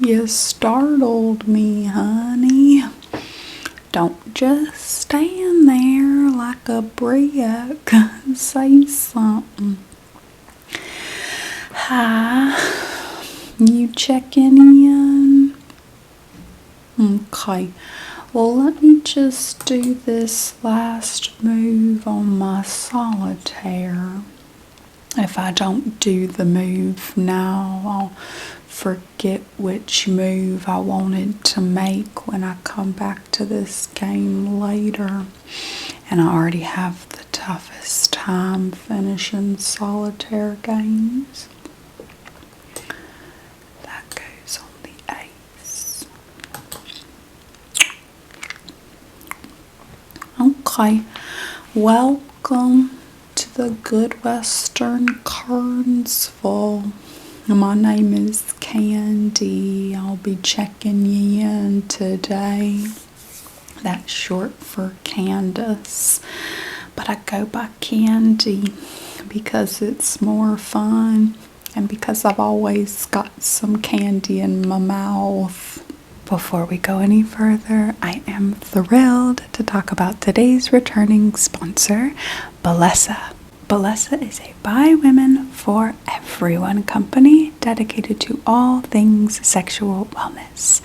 You startled me, honey. Don't just stand there like a brick. Say something. Hi, you checking in? Okay, well, let me just do this last move on my solitaire. If I don't do the move now, I'll forget which move I wanted to make when I come back to this game later. And I already have the toughest time finishing solitaire games. That goes on the ace. Okay, welcome to the Good Western Kernsville. My name is Candy. I'll be checking you in today. That's short for Candace, but I go by Candy because it's more fun and because I've always got some candy in my mouth. Before we go any further, I am thrilled to talk about today's returning sponsor, Bellesa. Bellesa is a by women for everyone company dedicated to all things sexual wellness.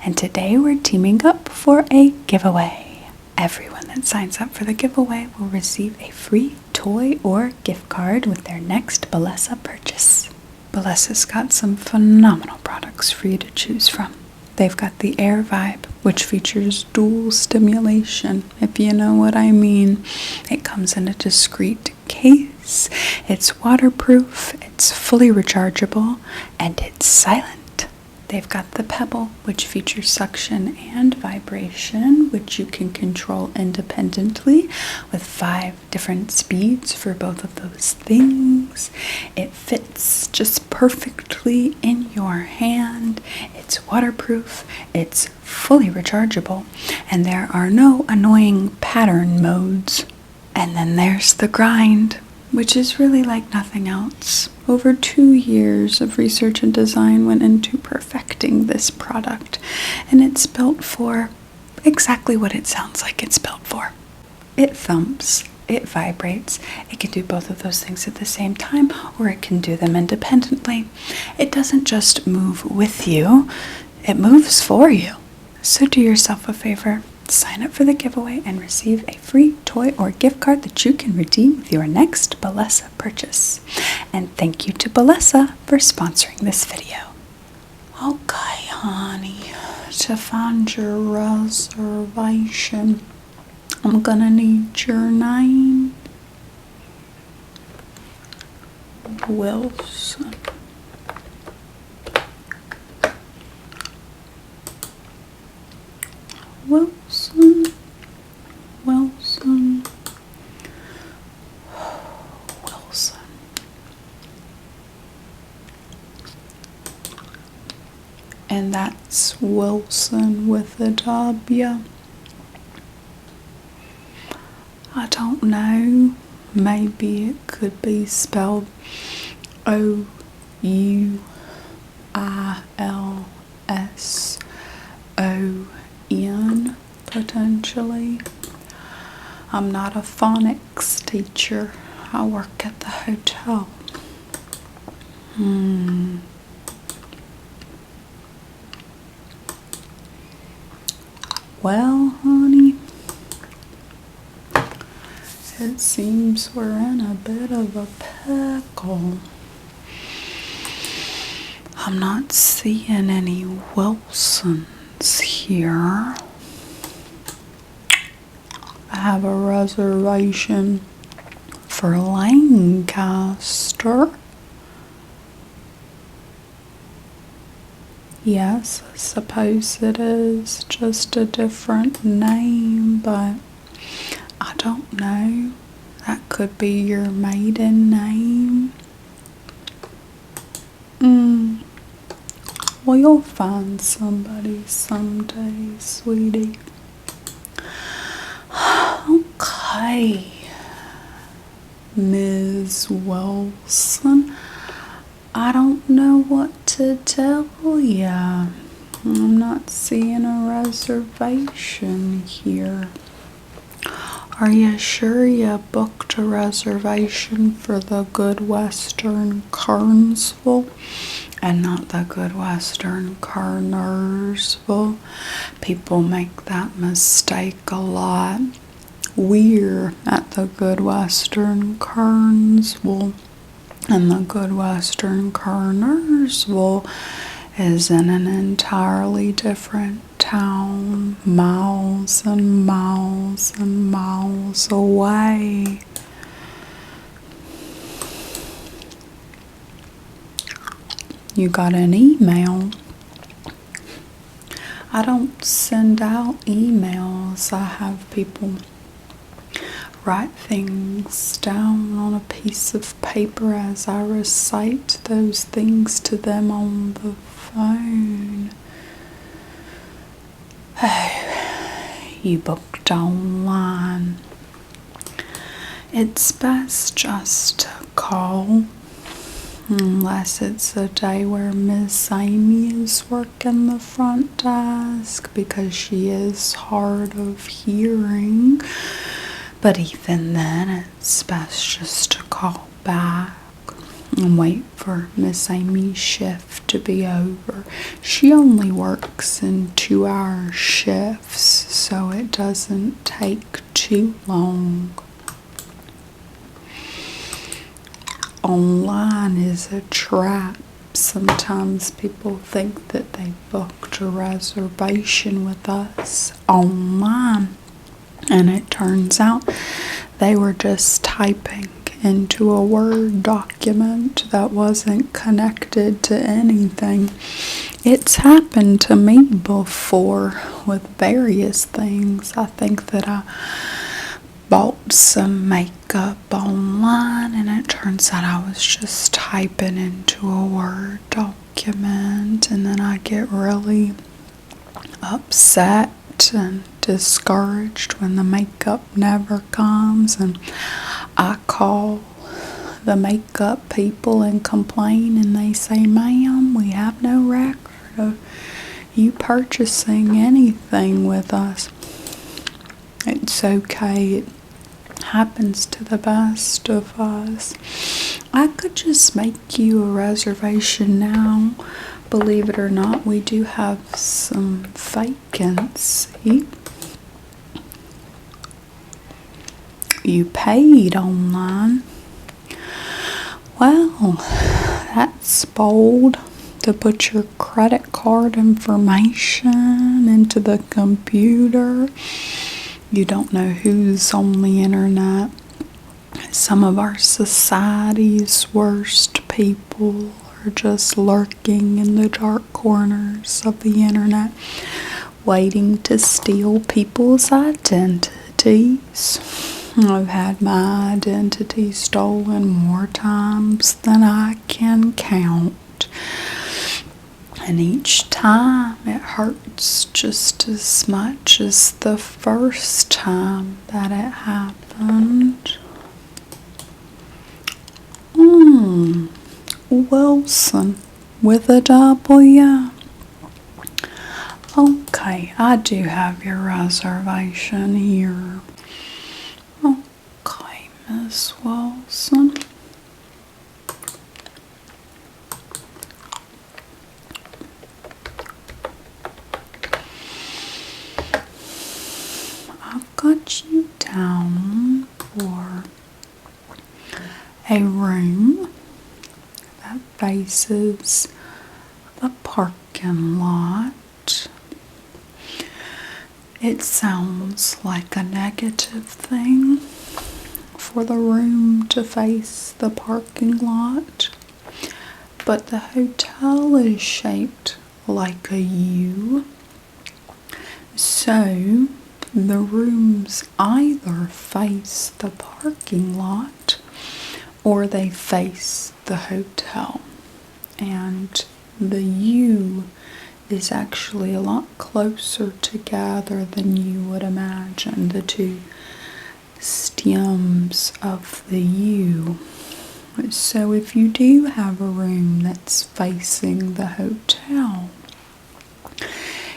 And today we're teaming up for a giveaway. Everyone that signs up for the giveaway will receive a free toy or gift card with their next Bellesa purchase. Bellesa's got some phenomenal products for you to choose from. They've got the Air Vibe, which features dual stimulation, if you know what I mean. It comes in a discreet case, it's waterproof, it's fully rechargeable, and it's silent. They've got the Pebble, which features suction and vibration, which you can control independently with 5 different speeds for both of those things. It fits just perfectly in your hand. It's waterproof, it's fully rechargeable, and there are no annoying pattern modes. And then there's the Grind, which is really like nothing else. Over 2 years of research and design went into perfecting this product, and it's built for exactly what it sounds like it's built for. It thumps, it vibrates, it can do both of those things at the same time, or it can do them independently. It doesn't just move with you, it moves for you. So do yourself a favor. Sign up for the giveaway and receive a free toy or gift card that you can redeem with your next Bellesa purchase. And thank you to Bellesa for sponsoring this video. Okay, honey, to find your reservation, I'm gonna need your name. Wilson. Wilson. And that's Wilson with a W. I don't know. Maybe it could be spelled O-U-I-L-S-O-N, potentially. I'm not a phonics teacher. I work at the hotel. Well, honey, it seems we're in a bit of a pickle. I'm not seeing any Wilsons here. I have a reservation for Lancaster. Yes, I suppose it is just a different name, but I don't know. That could be your maiden name. Well, you'll find somebody someday, sweetie. Okay, Ms. Wilson. I don't know what to tell ya, I'm not seeing a reservation here. Are you sure you booked a reservation for the Good Western Kernsville and not the Good Western Kernsville? People make that mistake a lot. We're at the Good Western Kernsville, and the Good Western Kernsville is in an entirely different town, miles and miles and miles away. You got an email? I don't send out emails. I have people write things down on a piece of paper as I recite those things to them on the phone. Oh, you booked online. It's best just to call, unless it's a day where Miss Amy is working the front desk, because she is hard of hearing. But even then, it's best just to call back and wait for Miss Amy's shift to be over. She only works in 2-hour shifts, so it doesn't take too long. Online is a trap. Sometimes people think that they booked a reservation with us online, and it turns out they were just typing into a Word document that wasn't connected to anything. It's happened to me before with various things. I think that I bought some makeup online, and it turns out I was just typing into a Word document, and then I get really upset and discouraged when the makeup never comes, and I call the makeup people and complain, and they say, "Ma'am, we have no record of you purchasing anything with us." It's okay. It happens to the best of us. I could just make you a reservation now. Believe it or not, we do have some vacancy. You paid online. Well, that's bold to put your credit card information into the computer. You don't know who's on the internet. Some of our society's worst people are just lurking in the dark corners of the internet, waiting to steal people's identities. I've had my identity stolen more times than I can count. And each time it hurts just as much as the first time that it happened. Wilson with a W. Okay, I do have your reservation here. Okay, Miss Wilson. I've got you down for a room that faces the parking lot. It sounds like a negative thing for the room to face the parking lot, but the hotel is shaped like a U, so the rooms either face the parking lot or they face the hotel, and the U is actually a lot closer together than you would imagine. The two stems of the U So if you do have a room that's facing the hotel,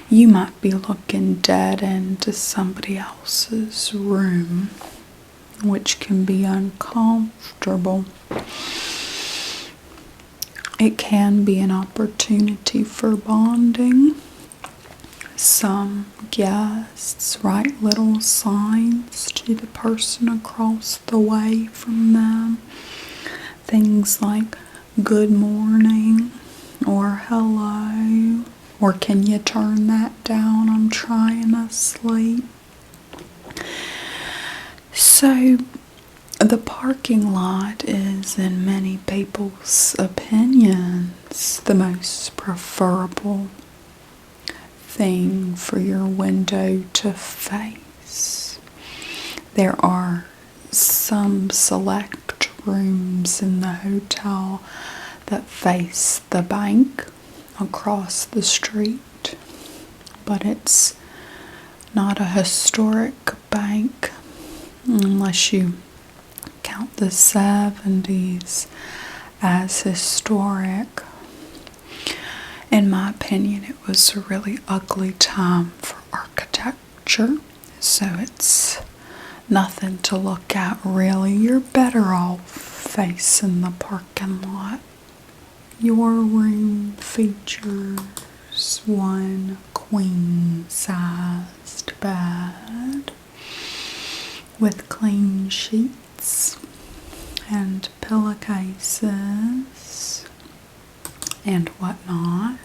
you might be looking dead into somebody else's room, which can be uncomfortable. It can be an opportunity for bonding. Some guests write little signs to the person across the way from them. Things like good morning or hello, or can you turn that down? I'm trying to sleep. So the parking lot is, in many people's opinions, the most preferable thing for your window to face. There are some select rooms in the hotel that face the bank across the street, but it's not a historic bank unless you count the 70s as historic. In my opinion, it was a really ugly time for architecture, so it's nothing to look at really. You're better off facing the parking lot. Your room features one queen-sized bed with clean sheets and pillowcases and whatnot.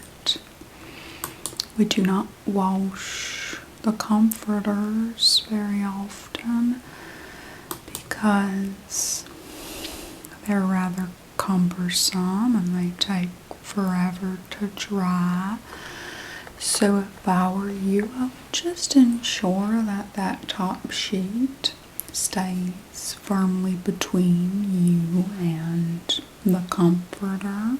We do not wash the comforters very often because they're rather cumbersome and they take forever to dry. So if I were you, I would just ensure that that top sheet stays firmly between you and the comforter.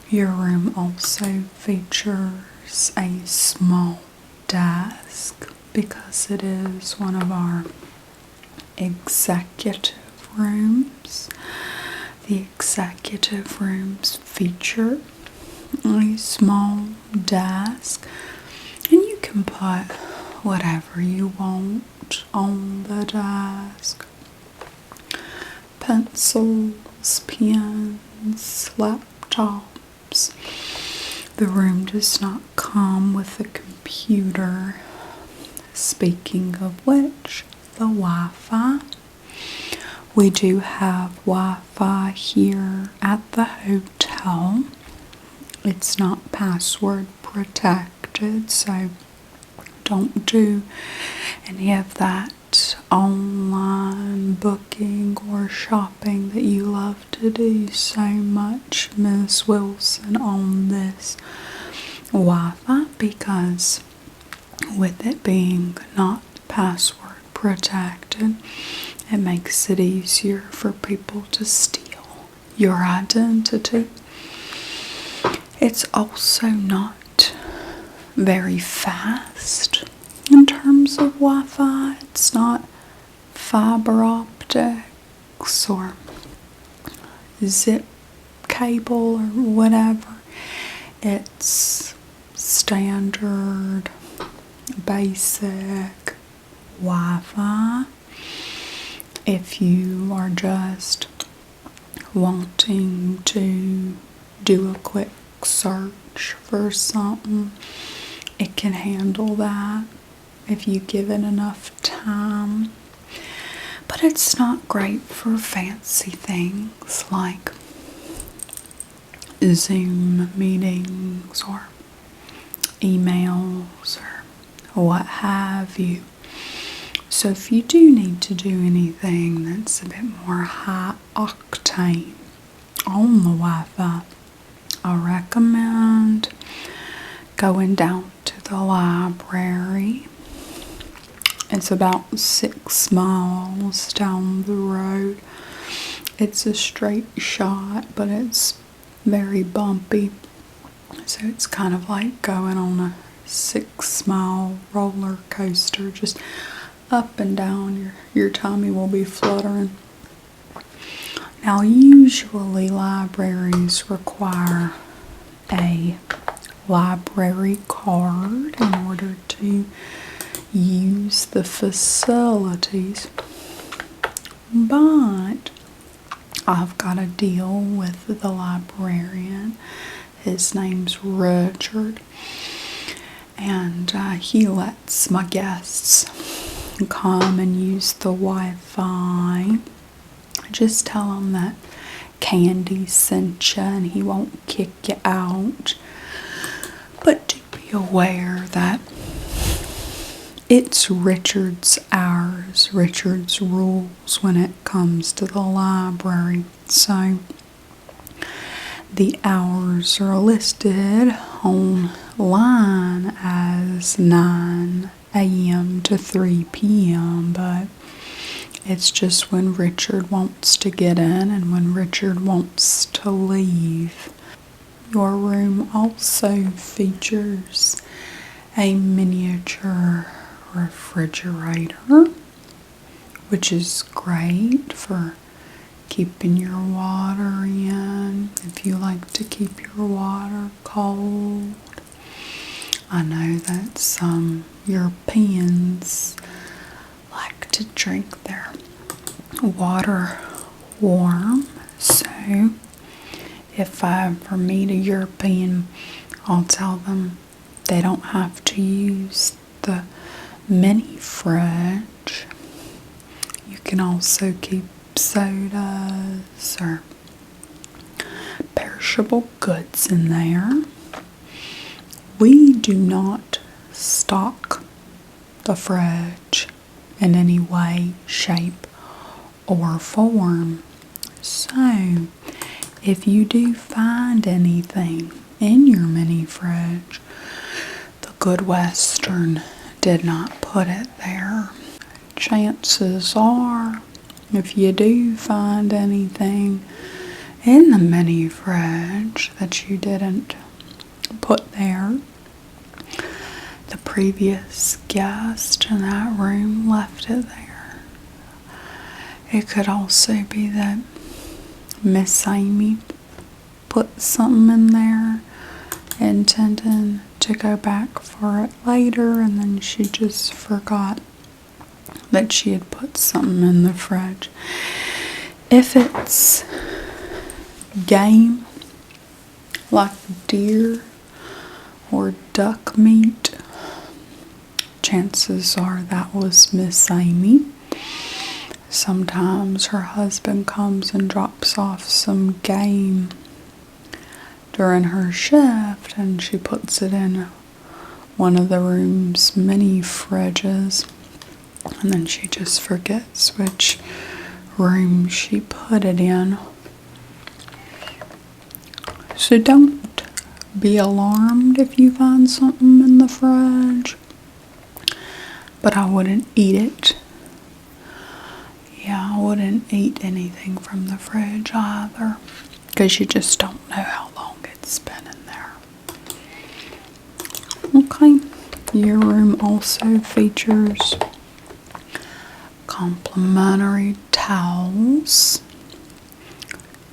Your room also features a small desk because it is one of our executive rooms. The executive rooms feature a small desk, and you can put whatever you want on the desk. Pencils, pens, laptops. The room does not come with a computer. Speaking of which, the Wi-Fi. We do have Wi-Fi here at the hotel. It's not password protected, so don't do any of that online booking or shopping that you love to do so much, Miss Wilson, on this Wi-Fi, because with it being not password protected, it makes it easier for people to steal your identity. It's also not very fast in terms of Wi-Fi. It's not fiber optics or zip cable or whatever. It's standard, basic Wi-Fi. If you are just wanting to do a quick search for something, it can handle that if you give it enough time. But it's not great for fancy things like Zoom meetings or emails or what have you. So if you do need to do anything that's a bit more high octane on the Wi-Fi, I recommend going down to the library. It's about 6 miles down the road. It's a straight shot, but it's very bumpy. So it's kind of like going on a 6-mile roller coaster, just up and down. Your tummy will be fluttering. Now, usually libraries require a library card in order to use the facilities, but I've got a deal with the librarian. His name's Richard, and he lets my guests come and use the Wi-Fi. Just tell him that Candy sent you and he won't kick you out. But do be aware that it's Richard's hours, Richard's rules when it comes to the library. So the hours are listed online as 9 a.m. to 3 p.m., but it's just when Richard wants to get in and when Richard wants to leave. Your room also features a miniature refrigerator, which is great for keeping your water in if you like to keep your water cold. I know that some Europeans like to drink their water warm, so if I ever meet a European, I'll tell them they don't have to use the mini fridge. You can also keep sodas or perishable goods in there. We do not stock the fridge in any way, shape, or form. So, if you do find anything in your mini fridge, the Good Western did not put it there. Chances are, if you do find anything in the mini fridge that you didn't put there, the previous guest in that room left it there. It could also be that Miss Amy put something in there intending to go back for it later, and then she just forgot that she had put something in the fridge. If it's game like deer or duck meat, chances are that was Miss Amy. Sometimes her husband comes and drops off some game during her shift, and she puts it in one of the room's mini fridges, and then she just forgets which room she put it in. So don't be alarmed if you find something in the fridge, but I wouldn't eat it. Yeah, I wouldn't eat anything from the fridge either, because you just don't know how long it's been in there. Okay, your room also features complimentary towels.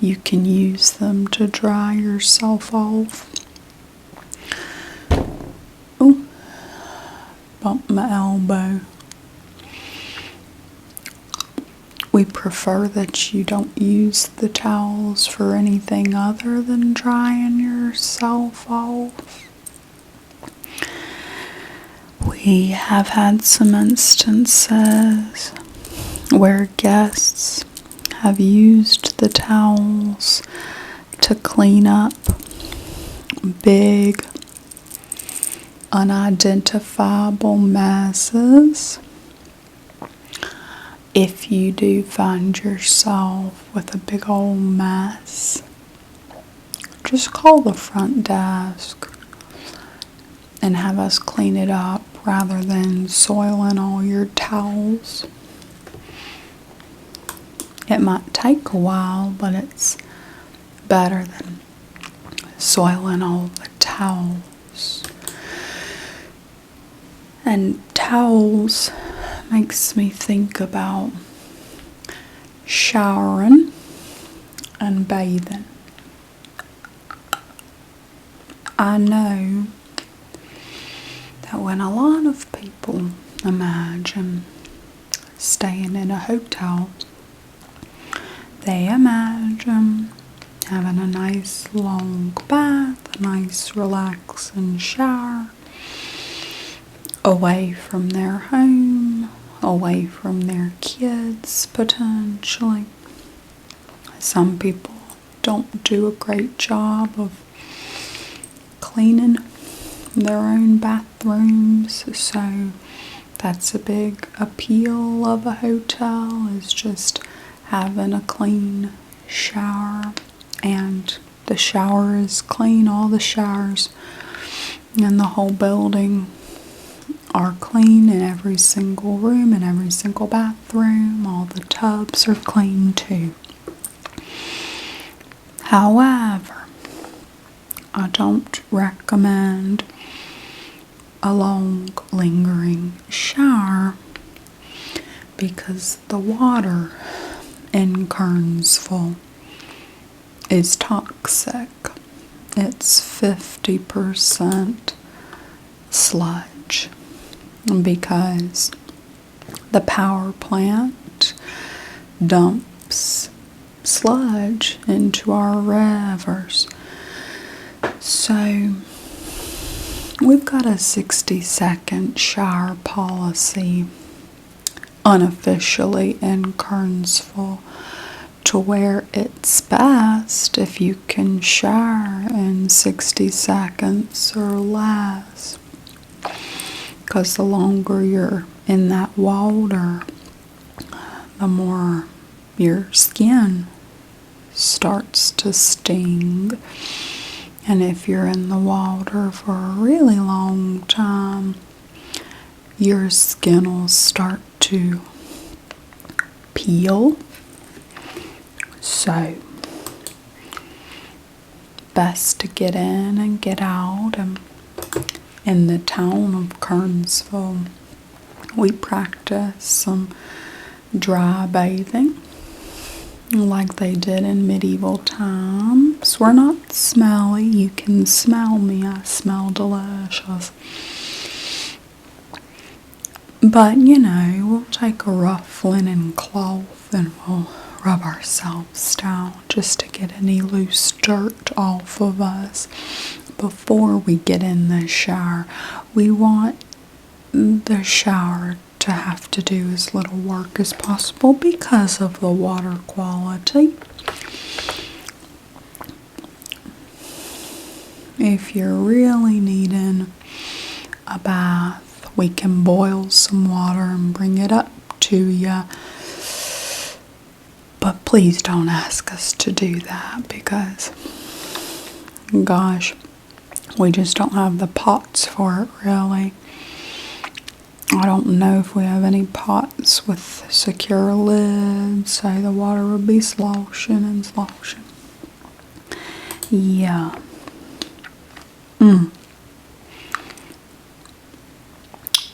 You can use them to dry yourself off. Oh, bumped my elbow. We prefer that you don't use the towels for anything other than drying yourself off. We have had some instances where guests have used the towels to clean up big, unidentifiable messes. If you do find yourself with a big old mess, just call the front desk and have us clean it up rather than soiling all your towels. It might take a while, but it's better than soiling all the towels. And towels makes me think about showering. and bathing. I know that when a lot of people imagine staying in a hotel, they imagine having a nice long bath, a nice relaxing shower, away from their home, away from their kids potentially. Some people don't do a great job of cleaning their own bathrooms, so that's a big appeal of a hotel, is just having a clean shower. And the shower is clean. All the showers in the whole building are clean, in every single room, in every single bathroom. All the tubs are clean too. However, I don't recommend a long, lingering shower because the water in Kernsville is toxic. It's 50% sludge because the power plant dumps sludge into our rivers. So we've got a 60-second shower policy unofficially in Kernsville, to where it's best if you can shower in 60 seconds or less, because the longer you're in that water, the more your skin starts to sting. And if you're in the water for a really long time, your skin will start to peel. So, best to get in and get out. And in the town of Kernsville, we practice some dry bathing like they did in medieval times. We're not smelly. You can smell me. I smell delicious. But, we'll take a rough linen cloth and we'll rub ourselves down just to get any loose dirt off of us before we get in the shower. We want the shower to have to do as little work as possible because of the water quality. If you're really needing a bath, we can boil some water and bring it up to you. But please don't ask us to do that because, gosh, we just don't have the pots for it, really. I don't know if we have any pots with secure lids, so the water would be sloshing and sloshing. Yeah.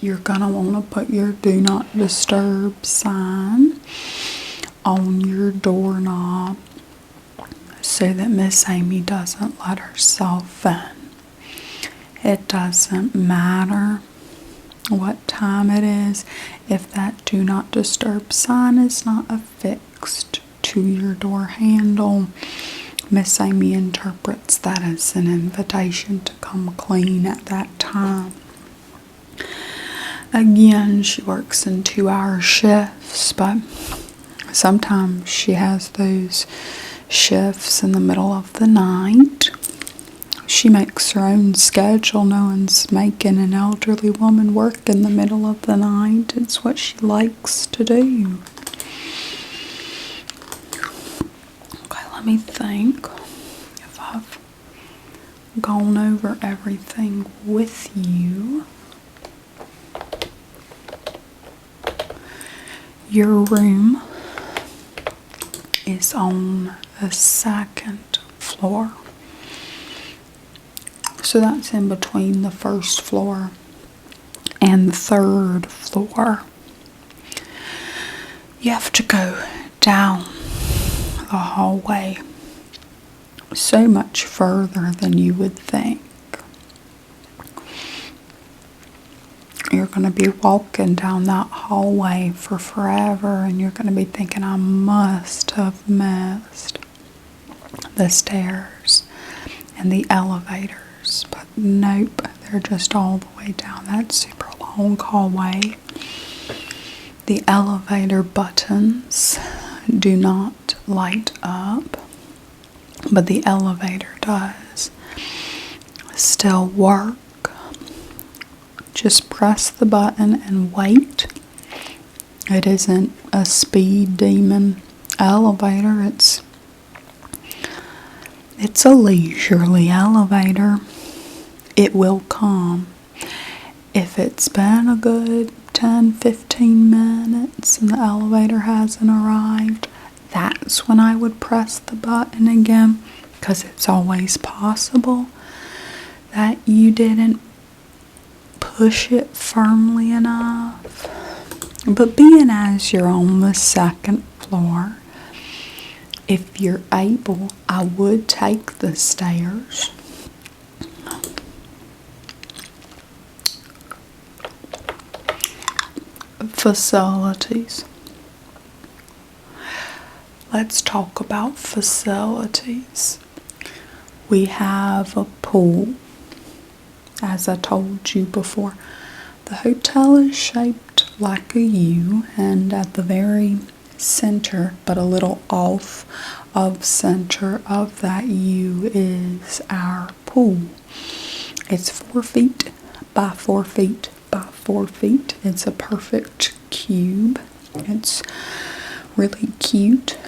You're gonna want to put your do not disturb sign on your doorknob so that Miss Amy doesn't let herself in. It doesn't matter what time it is if that do not disturb sign is not affixed to your door handle. Miss Amy interprets that as an invitation to come clean at that time. Again, she works in 2-hour shifts, but sometimes she has those shifts in the middle of the night. She makes her own schedule. No one's making an elderly woman work in the middle of the night. It's what she likes to do. Okay, let me think if I've gone over everything with you. Your room is on the 2nd floor. So that's in between the 1st floor and the 3rd floor. You have to go down the hallway so much further than you would think. You're going to be walking down that hallway for forever, and you're going to be thinking, I must have missed the stairs and the elevators. But nope, they're just all the way down that super long hallway. The elevator buttons do not light up, but the elevator does still work. Just press the button and wait. It isn't a speed demon elevator. It's a leisurely elevator. It will come. If it's been a good 10-15 minutes and the elevator hasn't arrived, that's when I would press the button again, because it's always possible that you didn't push it firmly enough. But being as you're on the second floor, if you're able, I would take the stairs. Facilities. Let's talk about facilities. We have a pool. As I told you before, the hotel is shaped like a U, and at the very center, but a little off of center of that U, is our pool. It's 4 feet by 4 feet by 4 feet. It's a perfect cube. It's really cute.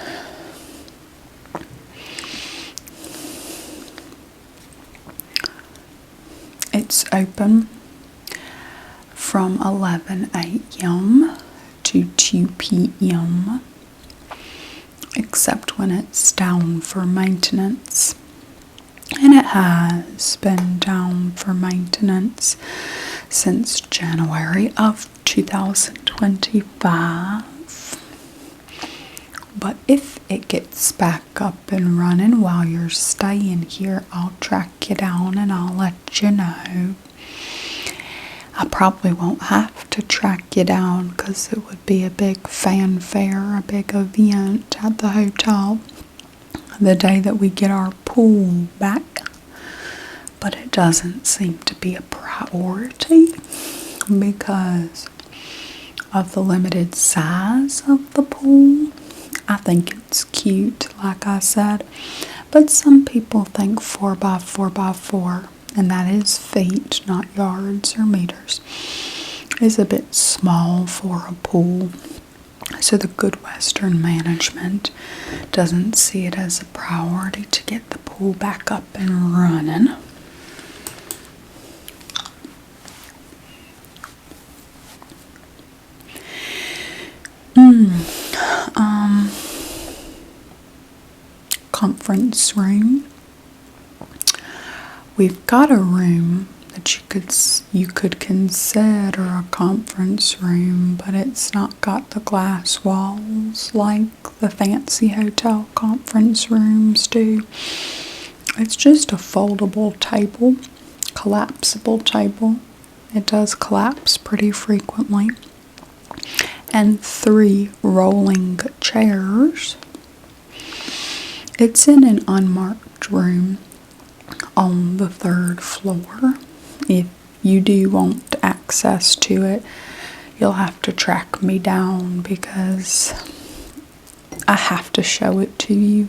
It's open from 11 a.m. to 2 p.m. except when it's down for maintenance. And it has been down for maintenance since January of 2025. But if it gets back up and running while you're staying here, I'll track you down and I'll let you know. I probably won't have to track you down because it would be a big fanfare, a big event at the hotel the day that we get our pool back. But it doesn't seem to be a priority because of the limited size of the pool. I think it's cute, like I said, but some people think 4 by 4 by 4, and that is feet, not yards or meters, is a bit small for a pool. So the Good Western management doesn't see it as a priority to get the pool back up and running. Conference room. We've got a room that you could consider a conference room, but it's not got the glass walls like the fancy hotel conference rooms do. It's just a foldable table, collapsible table. It does collapse pretty frequently. And 3 rolling chairs. It's in an unmarked room on the 3rd floor. If you do want access to it, you'll have to track me down because I have to show it to you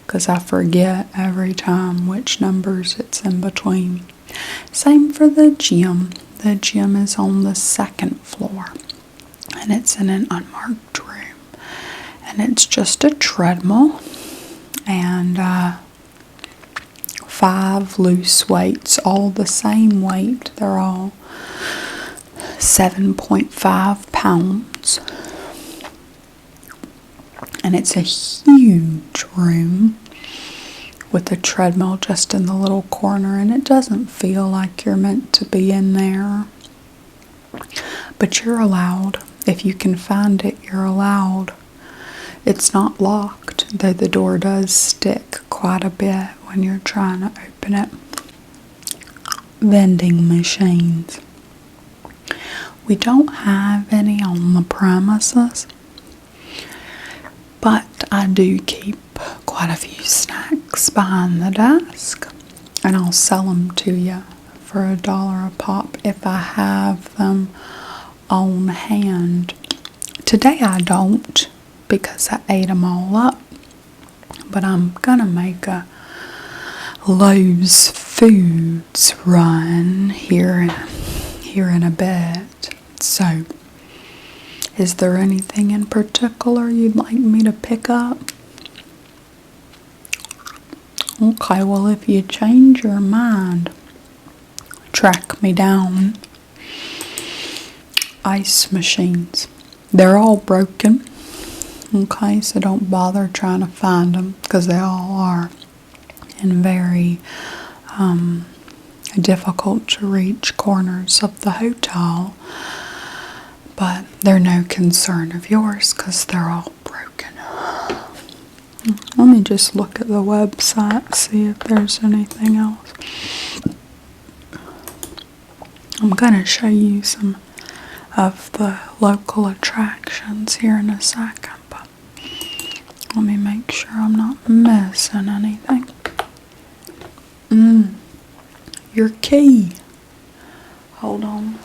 because I forget every time which numbers it's in between. Same for the gym. The gym is on the 2nd floor and it's in an unmarked room. And it's just a treadmill and 5 loose weights, all the same weight. They're all 7.5 pounds. And it's a huge room with a treadmill just in the little corner, and it doesn't feel like you're meant to be in there. But you're allowed. If you can find it, you're allowed. It's not locked, though the door does stick quite a bit when you're trying to open it. Vending machines. We don't have any on the premises, but I do keep quite a few snacks behind the desk, and I'll sell them to you for $1 a pop if I have them on hand. Today I don't, because I ate them all up, but I'm gonna make a Lowe's Foods run here in a bit. So, is there anything in particular you'd like me to pick up? Okay, well, if you change your mind, track me down. Ice machines. They're all broken. Okay, so don't bother trying to find them, because they all are in very difficult to reach corners of the hotel. But they're no concern of yours because they're all broken. Let me just look at the website, see if there's anything else. I'm going to show you some of the local attractions here in a second, but let me make sure I'm not missing anything. Your key. Hold on.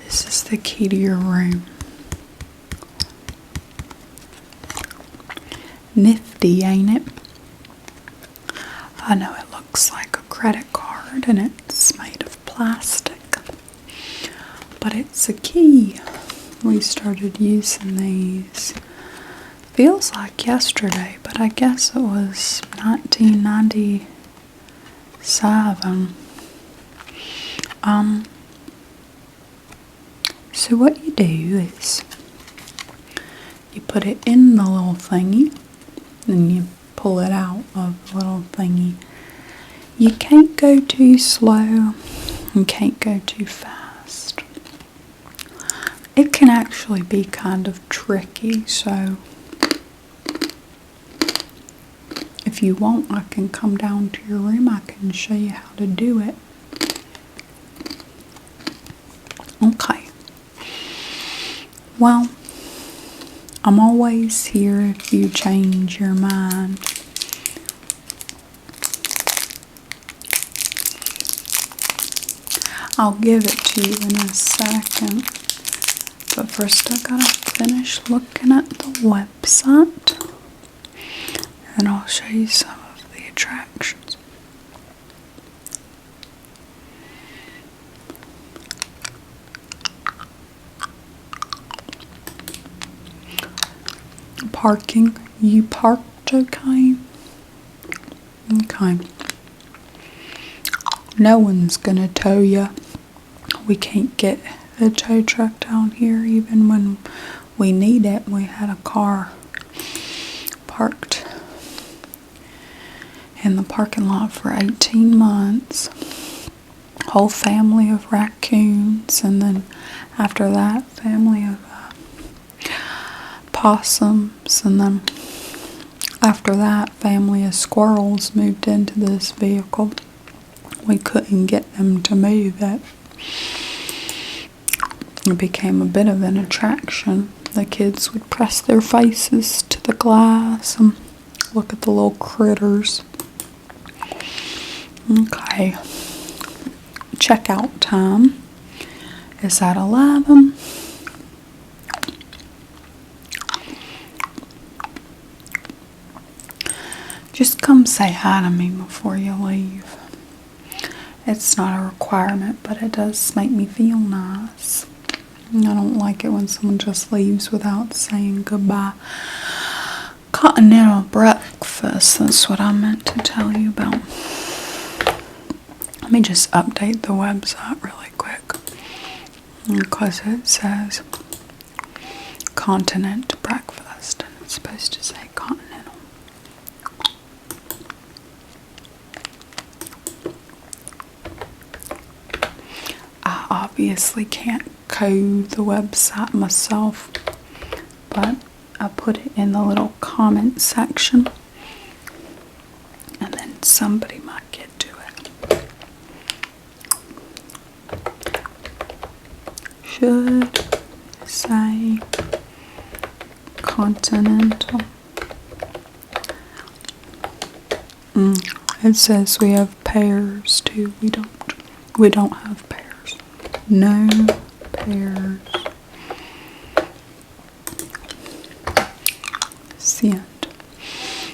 This is the key to your room. Nifty, ain't it? I know it looks like a credit card and it's made of plastic, but it's a key. We started using these, feels like yesterday, but I guess it was 1997. So what you do is you put it in the little thingy, and you pull it out of the little thingy. You can't go too slow, you can't go too fast. It can actually be kind of tricky, so if you want, I can come down to your room, I can show you how to do it. Okay. Well, I'm always here if you change your mind. I'll give it to you in a second. But first I gotta finish looking at the website. And I'll show you some of the attractions. Parking. You parked okay? Okay. No one's gonna tow you. We can't get a tow truck down here even when we need it. We had a car parked in the parking lot for 18 months. Whole family of raccoons, and then after that, family of possums, and then after that, family of squirrels moved into this vehicle. We couldn't get them to move it. It became a bit of an attraction. The kids would press their faces to the glass and look at the little critters. Okay. Checkout time is at 11. Just come say hi to me before you leave. It's not a requirement, but it does make me feel nice. I don't like it when someone just leaves without saying goodbye. Continental breakfast, that's what I meant to tell you about. Let me just update the website really quick, because it says continent breakfast, and it's supposed to say continental. I obviously can't code the website myself, but I put it in the little comment section, and then somebody might get to it. Should say continental. It says we have pears too. We don't have pears. No pears. Send.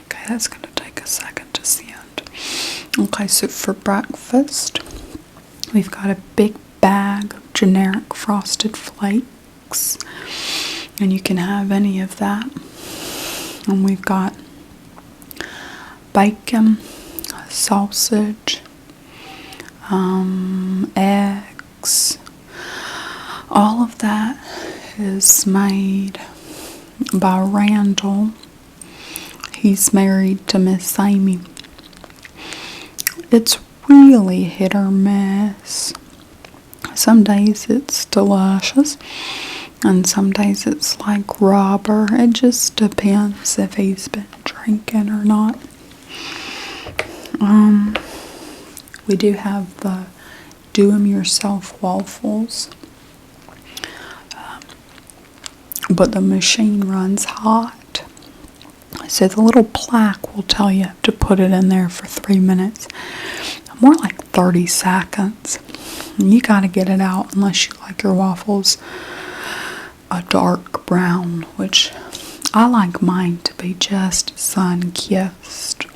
Okay, that's gonna take a second to send. Okay, so for breakfast, we've got a big bag of generic frosted flakes, and you can have any of that. And we've got bacon, sausage, eggs. All of that is made by Randall. He's married to Miss Amy. It's really hit or miss. Some days it's delicious, and some days it's like rubber. It just depends if he's been drinking or not. We do have the do-them-yourself waffles, but the machine runs hot. So the little plaque will tell you to put it in there for 3 minutes. More like 30 seconds. You gotta get it out unless you like your waffles a dark brown, which I like mine to be just sun-kissed.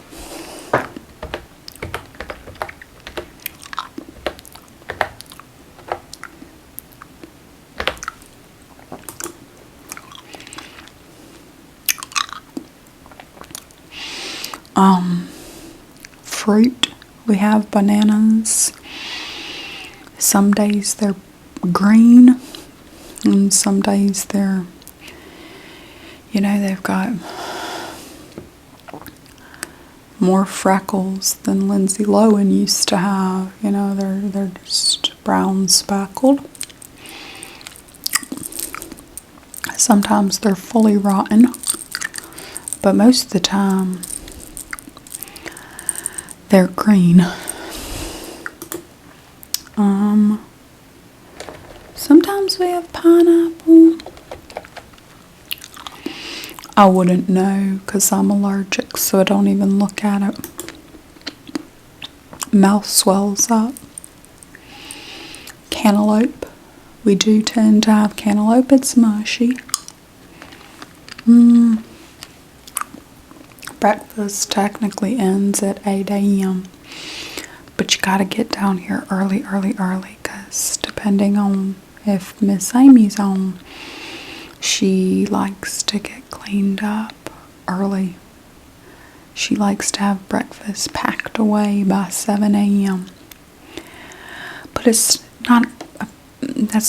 Fruit, we have bananas. Some days they're green, and some days they're, they've got more freckles than Lindsay Lohan used to have. They're just brown speckled. Sometimes they're fully rotten, but most of the time they're green. Sometimes we have pineapple. I wouldn't know because I'm allergic, so I don't even look at it. Mouth swells up. Cantaloupe. We do tend to have cantaloupe. It's mushy. Breakfast technically ends at 8 a.m. But you gotta get down here early, because depending on if Miss Amy's on, she likes to get cleaned up early. She likes to have breakfast packed away by 7 a.m. But that's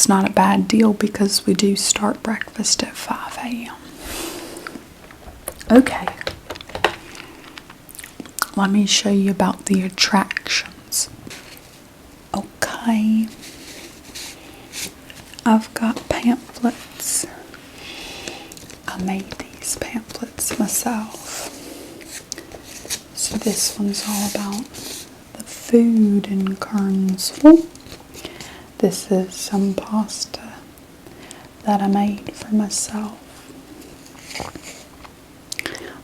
not a bad deal because we do start breakfast at 5 a.m. Okay. Let me show you about the attractions. Okay. I've got pamphlets. I made these pamphlets myself. So this one's all about the food in Kernsville. This is some pasta that I made for myself.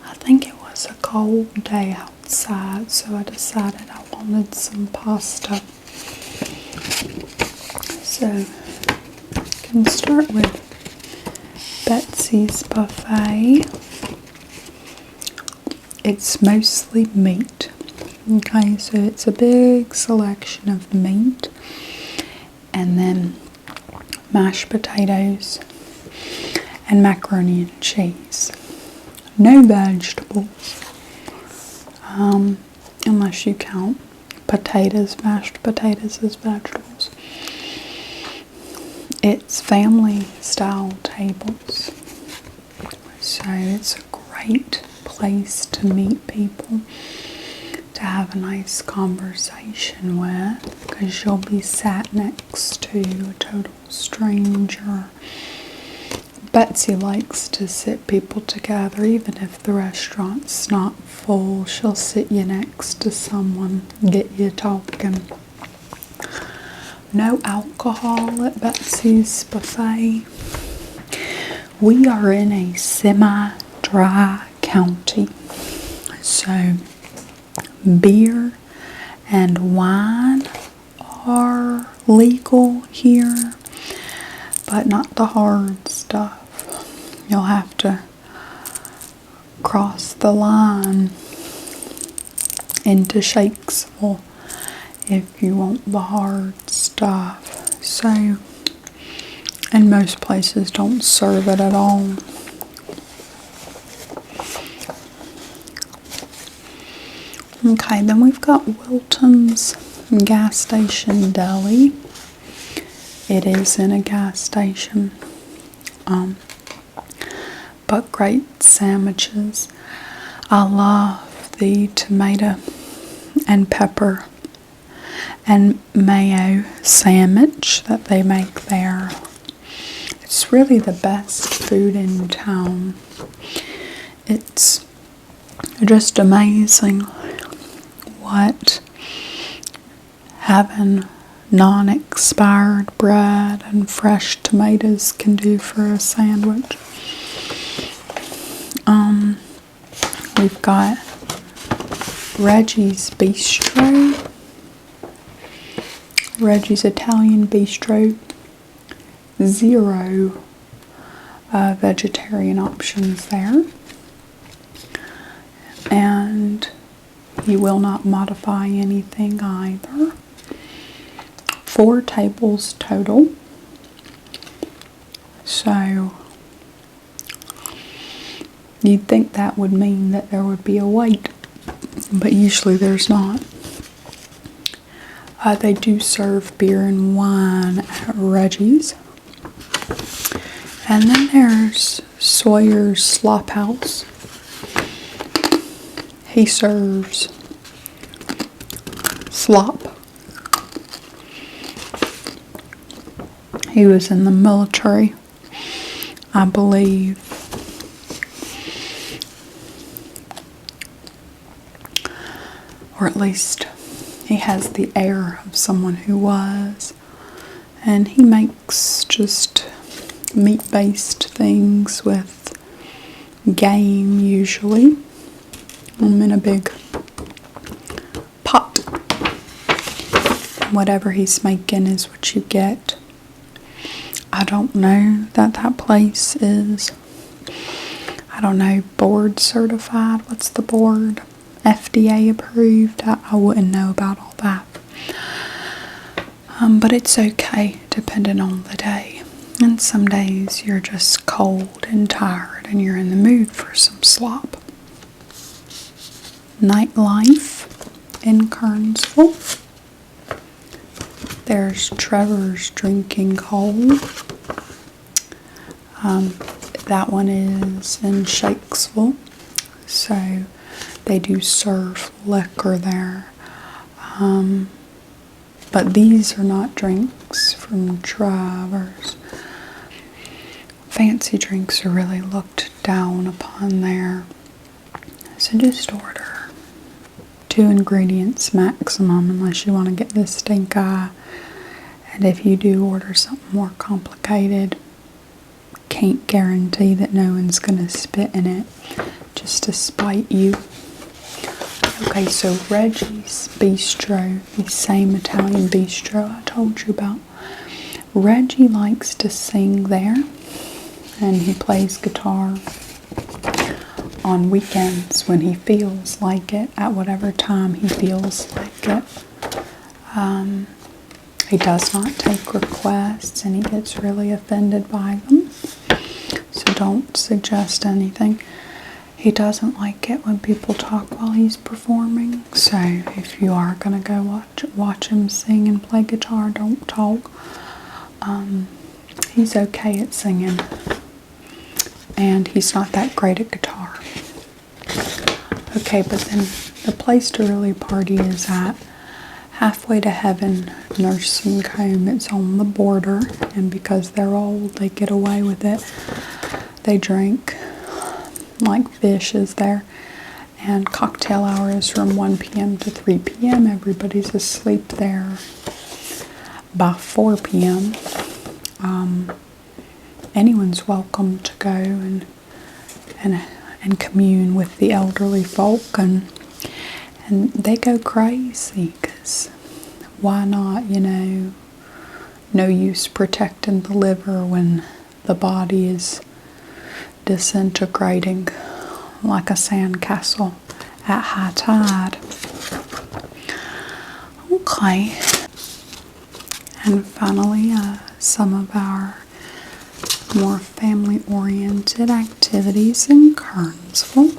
I think it was a cold day outside, so I decided I wanted some pasta. So, I can start with Betsy's Buffet. It's mostly meat. Okay, so it's a big selection of meat. And then mashed potatoes and macaroni and cheese. No vegetables. Unless you count mashed potatoes as vegetables. It's family style tables. So it's a great place to meet people, to have a nice conversation with, because you'll be sat next to a total stranger. Betsy likes to sit people together, even if the restaurant's not full. She'll sit you next to someone, get you talking. No alcohol at Betsy's buffet. We are in a semi-dry county, so beer and wine are legal here, but not the hard stuff. You'll have to cross the line into Shakesville if you want the hard stuff. So, and most places don't serve it at all. Okay, then we've got Wilton's gas station deli. It is in a gas station, but great sandwiches. I love the tomato and pepper and mayo sandwich that they make there. It's really the best food in town. It's just amazing what having non-expired bread and fresh tomatoes can do for a sandwich. We've got Reggie's Bistro, Reggie's Italian Bistro. 0 vegetarian options there, and he will not modify anything either. 4 tables total, so you'd think that would mean that there would be a wait, but usually there's not. They do serve beer and wine at Reggie's. And then there's Sawyer's Slop House. He serves slop. He was in the military, I believe. Or at least he has the air of someone who was. And he makes just meat-based things with game, usually. In a big pot. Whatever he's making is what you get. I don't know that place is, I don't know, board certified. What's the board? FDA approved. I wouldn't know about all that. But it's okay, depending on the day. And some days you're just cold and tired and you're in the mood for some slop. Nightlife in Kernsville. There's Trevor's Drinking Hole. That one is in Shakesville. So they do serve liquor there. But these are not drinks from Trevor's. Fancy drinks are really looked down upon there. So just order 2 ingredients maximum unless you want to get this stink eye. And if you do order something more complicated, can't guarantee that no one's going to spit in it just to spite you. Okay, so Reggie's Bistro, the same Italian bistro I told you about. Reggie likes to sing there, and he plays guitar on weekends when he feels like it, at whatever time he feels like it. He does not take requests, and he gets really offended by them, so don't suggest anything. He doesn't like it when people talk while he's performing, so if you are going to go watch him sing and play guitar, don't talk. He's okay at singing. and he's not that great at guitar. Okay, but then the place to really party is at Halfway to Heaven Nursing Home. It's on the border, and because they're old, they get away with it. They drink like fish is there, and cocktail hour is from 1 p.m. to 3 p.m. Everybody's asleep there by 4 p.m. Anyone's welcome to go and commune with the elderly folk, and they go crazy, because why not, no use protecting the liver when the body is disintegrating like a sandcastle at high tide. Okay, and finally, some of our more family-oriented activities in Kernsville.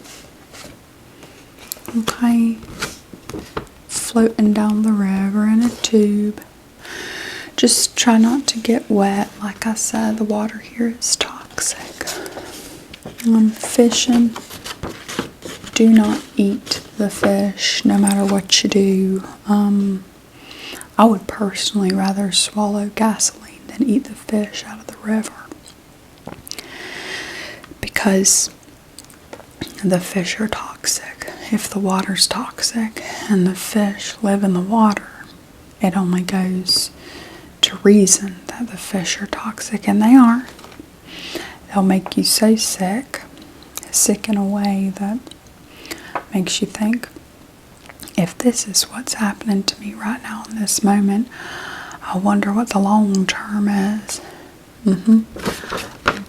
Okay, floating down the river in a tube. Just try not to get wet. Like I said, the water here is toxic. Fishing. Do not eat the fish, no matter what you do. I would personally rather swallow gasoline than eat the fish out of the river, because the fish are toxic. If the water's toxic and the fish live in the water, it only goes to reason that the fish are toxic, and they are. They'll make you so sick in a way that makes you think, if this is what's happening to me right now in this moment, I wonder what the long term is.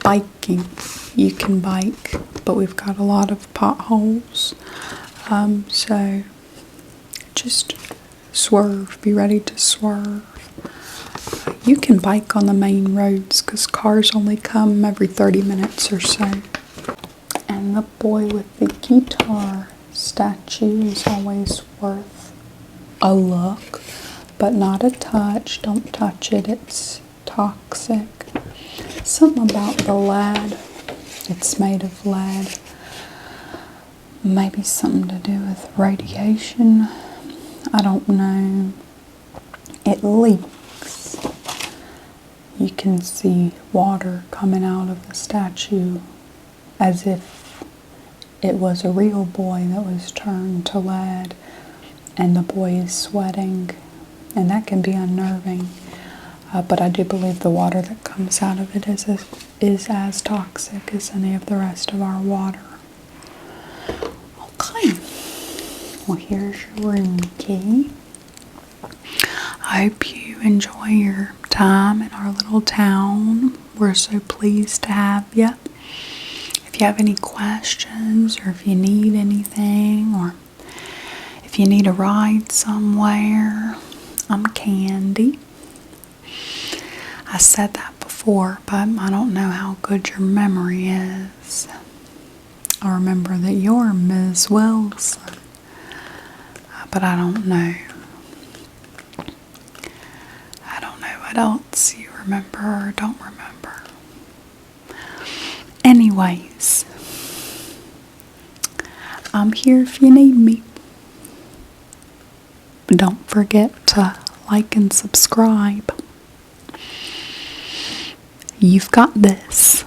Biking. You can bike, but we've got a lot of potholes. So just swerve. Be ready to swerve. You can bike on the main roads, because cars only come every 30 minutes or so. And the boy with the guitar statue is always worth a look, but not a touch. Don't touch it. It's toxic. Something about the lead. It's made of lead. Maybe something to do with radiation. I don't know. It leaks. You can see water coming out of the statue as if it was a real boy that was turned to lead, and the boy is sweating, and that can be unnerving. But I do believe the water that comes out of it is as toxic as any of the rest of our water. Okay. Well, here's your room key. I hope you enjoy your time in our little town. We're so pleased to have you. If you have any questions, or if you need anything, or if you need a ride somewhere, I'm Candy. I said that before, but I don't know how good your memory is. I remember that you're Ms. Wilson, but I don't know. I don't know what else you remember or don't remember. Anyways, I'm here if you need me. But don't forget to like and subscribe. You've got this.